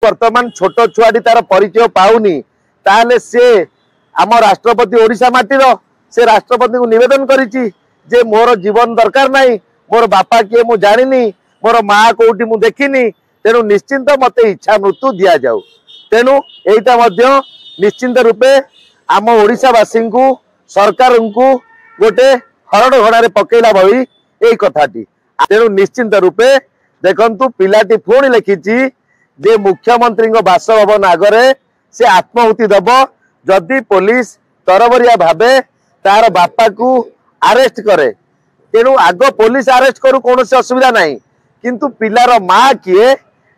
वर्तमान छोट छुआटी तार परिचय पाउनी ताहले से आम राष्ट्रपति ओडिशा माटीर से राष्ट्रपति को निवेदन करिछि जे मोर जीवन दरकार नाही, मोर बापा किए मु जानिनी, मोर माँ कोठी मु देखिनी, तेणु निश्चिंत मते इच्छा मृत्यु दिया जाऊ। तेणु एटा मध्य निश्चिंत रूपे आम ओडिशावासी को सरकार को गोटे हरण घड़े पकेला भली यही कथाटी। तेणु निश्चिंत रूपे देखंतु पिलाटी पुणी लिखिछि जे मुख्यमंत्री बासभवन आगरे से आत्माहुति दब जदि पुलिस तरबरिया भावे तार बापा को अरेस्ट करे। तेणु आग पुलिस अरेस्ट करू कौन से असुविधा नहीं, किंतु पिलार माँ किए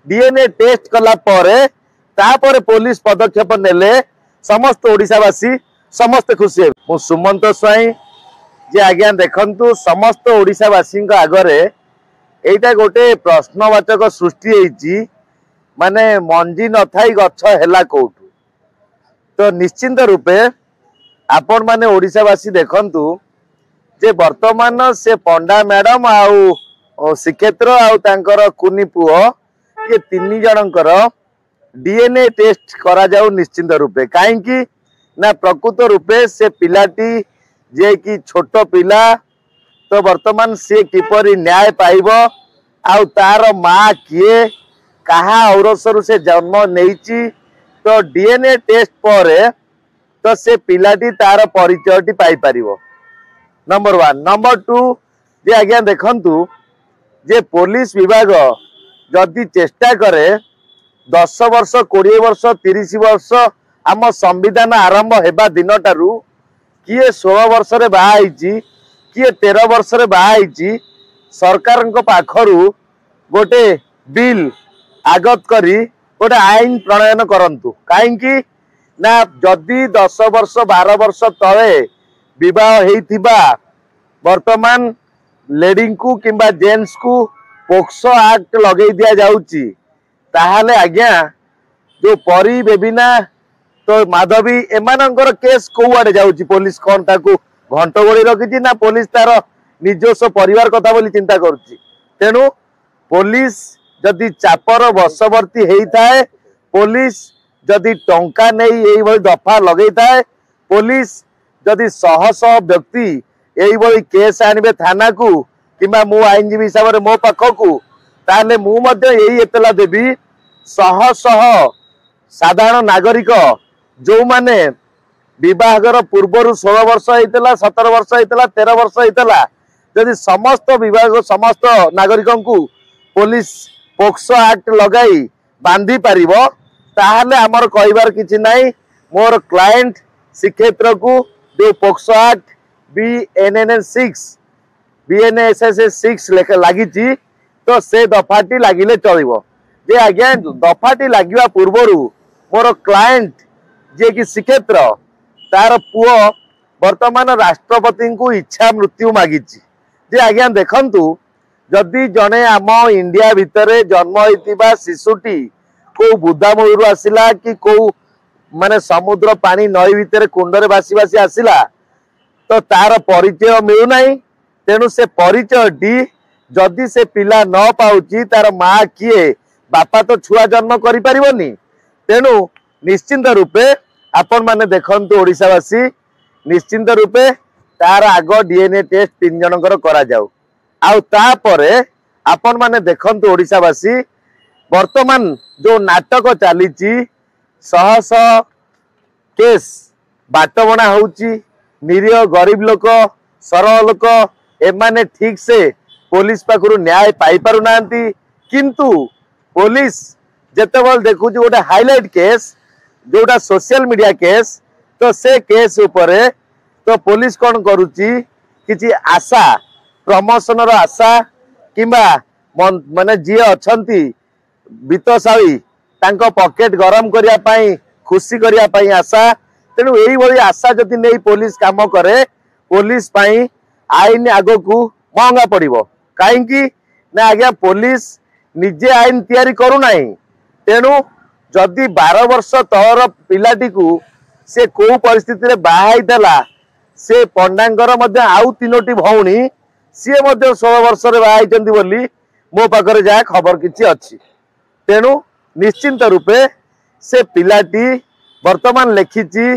डीएनए टेस्ट कला परे तापर पुलिस पदक्षेप नेले समस्त ओडिशावासी समस्त खुशी। मु सुमंत स्वाई जे आज्ञा देखंतु समस्त ओडिशावासी आगरे एटा गोटे प्रश्नवाचक सृष्टि होईची माने मंजी न थाई गछ हेला कोठू। तो निश्चिंत रूपे आपण माने ओडिशावासी देखंतु जे वर्तमान से पंडा मैडम आउ श्रीक्षेत्र आउ तांकर कुनी पुओ ये तीन जनकर डीएनए टेस्ट करा जाऊ निश्चिंत रूपे। काहेकि ना प्रकृत रूपे से पिलाटी जे कि छोट पिला तो वर्तमान से किपरि न्याय पाइब आउ तार माँ किए कहा औरसरु से जन्म नेइची तो डीएनए टेस्ट पर तो से पिलाटी तार परिचयटी पाई परिवो। नंबर 1। नंबर 2 जे आज्ञा देखंतु जे पुलिस विभाग जदि चेष्टा करे 10 वर्ष 20 वर्ष 30 वर्ष आम संविधान आरंभ हेबा दिन टारू किए 16 वर्ष रे बाहा आईची किए 13 वर्ष रे बाहा आईची सरकार पाखरु गोटे बिल आगत करी गोटे आईन प्रणयन करंतु। काहेकि ना जदि 10 वर्ष 12 वर्ष तले विवाह हेइथिबा वर्तमान लेडी को किंबा जेंट्स को पोक्सो एक्ट लगे दिया जाउची ताहाले आज्ञा जो परी बेबिना तो माधवी एमानंकर केस को आड़े जाउची पुलिस कौन ताकू घंट गोड़ी रखी ना पुलिस तार निजस्व परिवार कथा बोली चिंता करुची। तेणु पुलिस जदि चापर बशवर्ती होता है, पुलिस जदि टंका नहीं यही भली दफा लगे थाए, पुलिस जदि शह शह व्यक्ति यही भली केस आनिबे थाना को किंबा मु आईनजीवी हिसाब से मो पाखकू ताले मु मध्य यही एतला देवी शह शह साधारण नागरिक जो माने विवाहर पूर्वर 16 वर्ष होता 17 वर्ष होता 13 वर्ष होता जदि समस्त विभाग समस्त नागरिक को पुलिस पोक्सो एक्ट लगाई बांधी पारिबो ताहले हमर कहिबार किछि नाही। मोर क्लाएंट श्रीक्षेत्र को जो पोक्सो एक्ट BNSS 6 लेखा लगी तो से दफाटी लगिले चलिबो। जे आज्ञा दफाटी लगिवा पूर्वरु मोर क्लाएंट जे कि श्रीक्षेत्र तार पुओ वर्तमान राष्ट्रपति को इच्छा मृत्यु मागिछि। जे आज्ञा देखंतु जदि जने आम इंडिया भितरे जन्म होइतिबा शिशुटी को बुधा मूलू आसिला कि को माने समुद्र पानी नई भितरे कुंडरे भासी भासी आसिला तो तार परिचय मिलू नाही। तेणु से परिचयटी जदि से पिला न पाउची तार माँ किए बापा तो छुआ जन्म करि परिबनी। तेणु निश्चिंत रूपे आपण माने देखंतु ओडिशावासी निश्चिंत रूपे तार आग डीएनए टेस्ट 3 जनकर करा जाऊ। आउ तापरे आपण माने देखंतु ओडिशावासी वर्तमान जो नाटक चलीची शह शह केस बाटबणा होउची निरीह गरीब लोक सरल लोक एमाने ठीक से पुलिस पाखरु न्याय पाई पारु नांती। किंतु पुलिस जेतेबल देखुची गोटे हाईलाइट केस जोटा सोशल मीडिया केस तो से केस उपरे तो पुलिस कौन करुची किछि आशा प्रमोशन रो आशा किंबा माने जी अछंती वित्तशाली तांको पॉकेट गरम करिया पाई खुशी करिया पाई आशा। तेणु यही भली आशा जदि नहीं पुलिस काम करे पुलिस पाई आईन आगो को महंगा पड़िबो। काहेकि ना आज्ञा पुलिस निजे आईन तैयारी करू नाही। तेणु जदि 12 वर्ष तलर पिलाटी को से को परिस्थिति रे बाहाई देला से पंडांगर मध्य आउ 3टी भौणी सी मध्य 16 वर्ष रे बाहाई चंदी बोली मो पाखरे जा खबर किछि अछि। तेणु निश्चिंत रूपे से पिलाटी वर्तमान लिखिची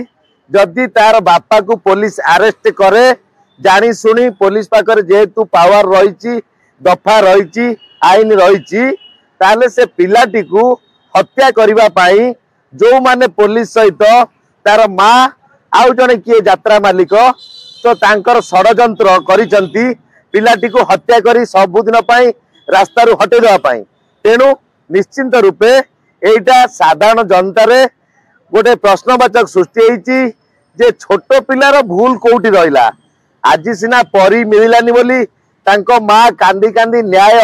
जदि तार बापा को पुलिस अरेस्ट करे जानी सुनी पुलिस पाखरे जेहेतु पावर रही दफा रही आईन रही ताले से पिलाटी को हत्या करने पाई जो माने पुलिस सहित तार माँ आउ जने किए यात्रा मालिक तो तांकर षडयंत्र करिसंती पिलाटी को हत्या करी सबुदिन पाई रास्ता रू हटे देवा पाई। तेणु निश्चिंत रूपे एटा साधारण जनतारे गोटे प्रश्नवाचक सृष्टि होईची जे छोट पिलार भूल कोउटी रहिला। आज सिना परी मिलानी बोली तांको माँ कांदी कांदी न्याय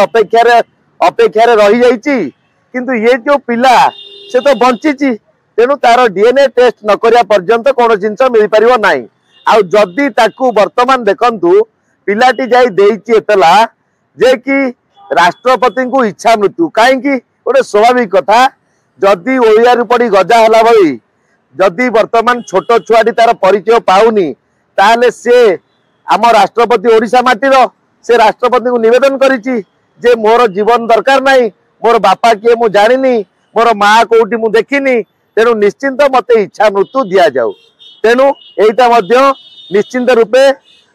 अपेक्षार रही जाइची किंतु ये जो पिला से तो बंची तेणु तार डीएनए टेस्ट न करिया पर्यंत कौन जिनस मिल पारिबो नाही। आउ जदि ताकू वर्तमान देखंतु पिलाटी जाई देइची एतला जे कि राष्ट्रपति को इच्छा मृत्यु कहीं गोटे स्वाभाविक कथा जदि ओडिया पड़ी गजा हला भई जदि वर्तमान छोट छुआटी तार परिचय पाउनी ताले से आम राष्ट्रपति ओडिशा माटीर से राष्ट्रपति को निवेदन करिची जे मोर जीवन दरकार नहीं मोर बापा किए मु जानिनी मोर माँ कोउटी मु देखिनी तेणु निश्चिंत मते इच्छा मृत्यु दिया जाऊ। तेणु एटा मध्य निश्चिंत रूपे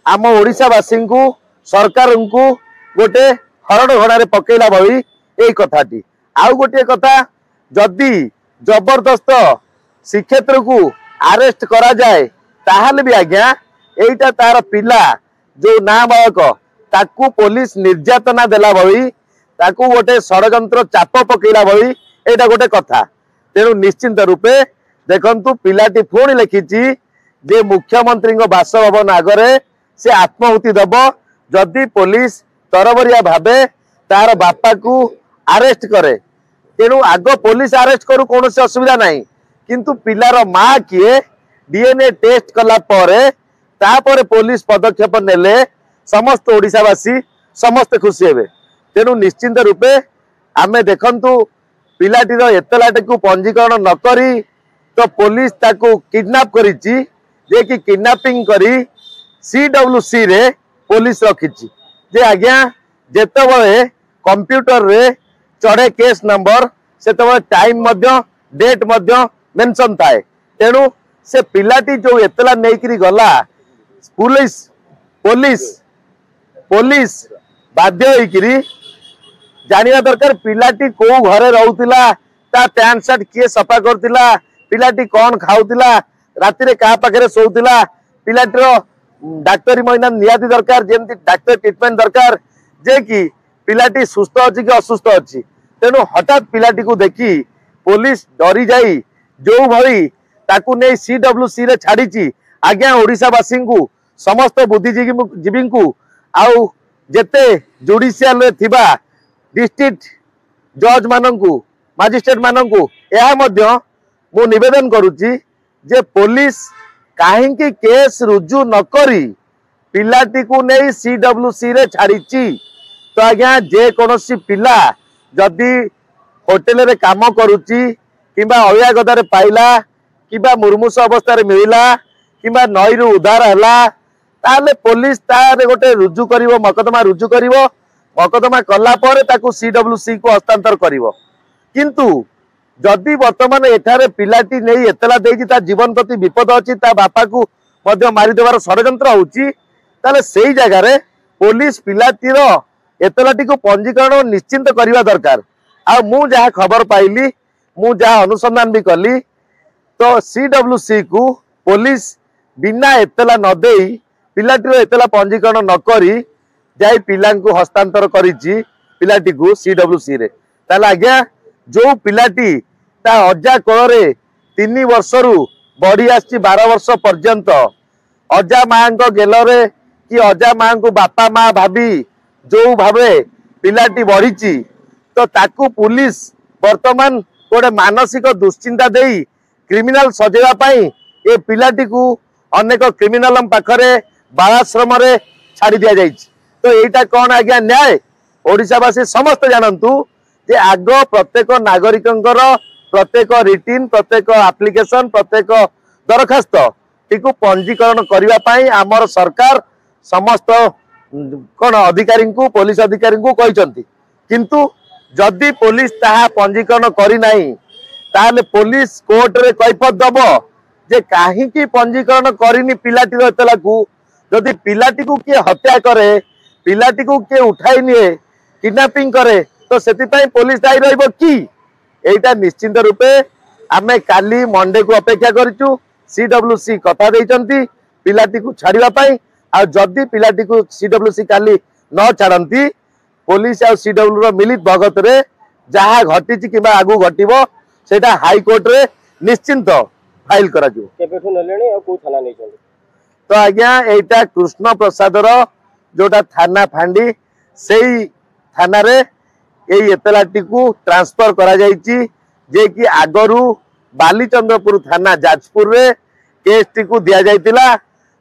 आम ओडिशावासी को सरकार को गोटे हरण घड़ा पकेला भई यही कथाटी। आउ गोटे कथा जदि जबरदस्त श्रीक्षेत्र को अरेस्ट करा जाए ताहले भी आज्ञा एटा तार पिला जो नाबालक ताकू पुलिस निर्यातना देला भई ताकू गोटे षडयंत्र चाप पकेला भई एटा गोटे कथा। तेणु निश्चिंत रूपे देखंतु पिलाटी पुणी लिखिची जे मुख्यमंत्री बासभवन आगरे से आत्माहुति दब जदि पुलिस तरबरिया भावे तार बापा को अरेस्ट करे। तेणु आग पुलिस अरेस्ट करू कौन से असुविधा नहीं किंतु पिलार माँ किए डीएनए टेस्ट कला परे तापर पुलिस पदक्षेप नेले समस्त ओडिशावासी समस्त खुशी हेबे। तेणु निश्चिंत रूपे आमे देखंतु पिलाटीर एतलाटे को पंजीकरण न करी तो पुलिस ताकू किडनैप करिची जे कि किडनैपिंग करी CWC रे पुलिस रखिची जे आज्ञा जेतेबळे कंप्यूटर रे चढ़े केस नंबर से टाइम मध्य डेट मध्य मेंशन थाए। तेणु से पिलाटी जो एतला नेकरी गला पुलिस पुलिस पुलिस बाध्य होइकरी जानिया दरकार पिलाटी को घरे रहउतिला ता पैंट शर्ट किए सफा करतिला पिलाटी कौन खाउतिला राति रे का पाखरे सोउतिला पिलाटीर डाक्तरी महिना नियाती दरकार जेमती डाक्तर ट्रीटमेंट दरकार जे कि पिलाटी सुस्थ अच्छी कि असुस्थ अच्छी। तेणु हठात पिलाटी को देखी पुलिस डरी जाई जो भई ताकू नहीं CWC रे छाड़ी आज्ञा ओडिशावासी को समस्त बुद्धिजीवी को आउ जेते जुडिशियल रे थिबा डिस्ट्रिक्ट जज मानू मजिस्ट्रेट मानू यह मु निवेदन करुच्ची जे पुलिस कहीं केस रुजु न करी पिलाटी को नहीं CWC रे छाड़ी तो आज्ञा जे कौनसी पिला जदि होटेल रे काम करुच्ची किंबा अलिया गदारे पाइला किंबा मुर्मुष अवस्था मिलला किंबा नई रु उद्धार है ताले पुलिस तारे गोटे रुजु करिवो मकदमा रुजु करिवो मकदमा कला परे ताकू CWC को हस्तांतर करिवो। किंतु जदि वर्तमान एठारे पिलाटी नहीं एतला देइछि ता जीवन प्रति विपद अछि ता बापा को मध्य मारि देवार षडयंत्र होउछि ताले सेही जगह रे पुलिस पिलाटीर एतलाटी को पंजीकरण निश्चिंत करवा दरकार। आ मु जहाँ खबर पाइली मु जहाँ अनुसंधान भी कली तो CWC को पुलिस बिना एतला न देई पिलाटीर एतला पंजीकरण न करी जाई पिला को हस्तांतर करिछि पिलाटी को CWC रे ताला आज्ञा जो पिलाटी ता अजा कोल रे 3 वर्ष रु बढ़ी आछि 12 वर्ष पर्यंत अजा माँ को गेल रे कि अजा माँ को बापा माँ भाभी जो भावे पिलाटी बढ़ी तो ताकू पुलिस वर्तमान गोटे मानसिक दुश्चिंता देई क्रिमिनाल सजेवा पाई ए पिलाटी को अनेक क्रिमिनाल पाखरे बालाश्रम रे छाड़ी दिया जाइछि। तो एटा कौन आज्ञा न्याय ओडिशावासी समस्त जानतु जे आग प्रत्येक नागरिकंकर प्रत्येक रिटिन प्रत्येक एप्लिकेशन प्रत्येक दरखास्त टीकू पंजीकरण करने पाई आमर सरकार समस्त कौन अधिकारी को पुलिस अधिकारी को कहते किंतु जदि पुलिस ताहा पंजीकरण करी नहीं ताहले पुलिस कोर्ट रे कैफत दब जे कहीं पंजीकरण करनी पिलाटी एतला को जदि पिलाटी को किए हत्या करे पिलाटी को किए उठाई निए किडनैपिंग करे तो सेतिपाई पुलिस दायी रहिबो कि एटा निश्चिंत रूपे आमे काली मंडे को अपेक्षा करिचु सीडब्ल्यूसी कथा देइचंती पिलाटी को छाड़िबा पई आ जदि पिलाटी को सीडब्ल्यूसी काली न छाड़ंती पुलिस आ सीडब्ल्यू रो मिलित भगत रे जहा घटी कि आगु घटो सेटा हाई कोर्ट रे निश्चिंत फाइल करा जो केबेठु नलेनी आ को थाना नै चली तो आज्ञा एटा कृष्ण प्रसाद रो जोटा थाना फांडी सेई थाना रे एई एतलाटी को ट्रांसफर करा जाईची जे कि आगरु बालीचंद्रपुर थाना जाजपुर रे केस टी को दिया जाइतिला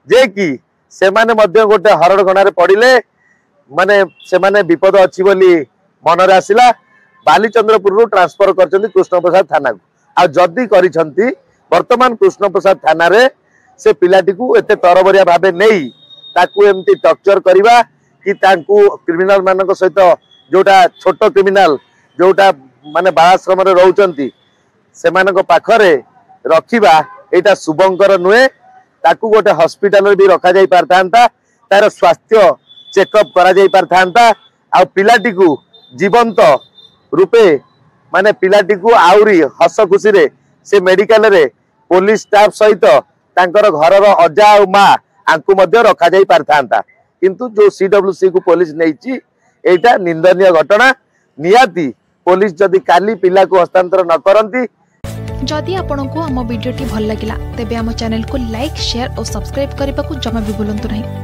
जे कि से माने मध्य गोटे हरड़गणा रे पड़िले माने से माने विपद अछि बोली मन रे आसिला बालीचंद्रपुर रु ट्रांसफर करचंती कृष्ण प्रसाद थाना को आ जदी करिसंती वर्तमान कृष्ण प्रसाद थाना रे से पिलाटी को एते तरबरिया भाबे नेई ताकू एमती टर्चर करिबा कि तांकू क्रिमिनल मानक सहित जोटा छोट क्रिमिनल जोटा माने बालाश्रम रे रहउचंती से मानक पाखरे रखिबा एटा शुभंकर नुए ताकू गोटे हॉस्पिटल रे भी रखा जाई पारथांता तार स्वास्थ्य चेकअप करा जाई पारथांता आ पिलाटी को जीवंत रूपे माने पिलाटी को आउरी हस खुशी रे से मेडिकल रे पुलिस स्टाफ सहित तांकर घर रो अजा और मां आंकु मध्य रखा जाई पारथांता किंतु जो सीडब्ल्यूसी को पुलिस नेइची एटा निंदनीय घटना नियाती पुलिस जदि काली पिला को हस्तांतर न करंती जदि आपंक आम भिडी भल लगा तेब आम चैनल को लाइक शेयर और सब्सक्राइब करने को जमा भी भूलु नहीं।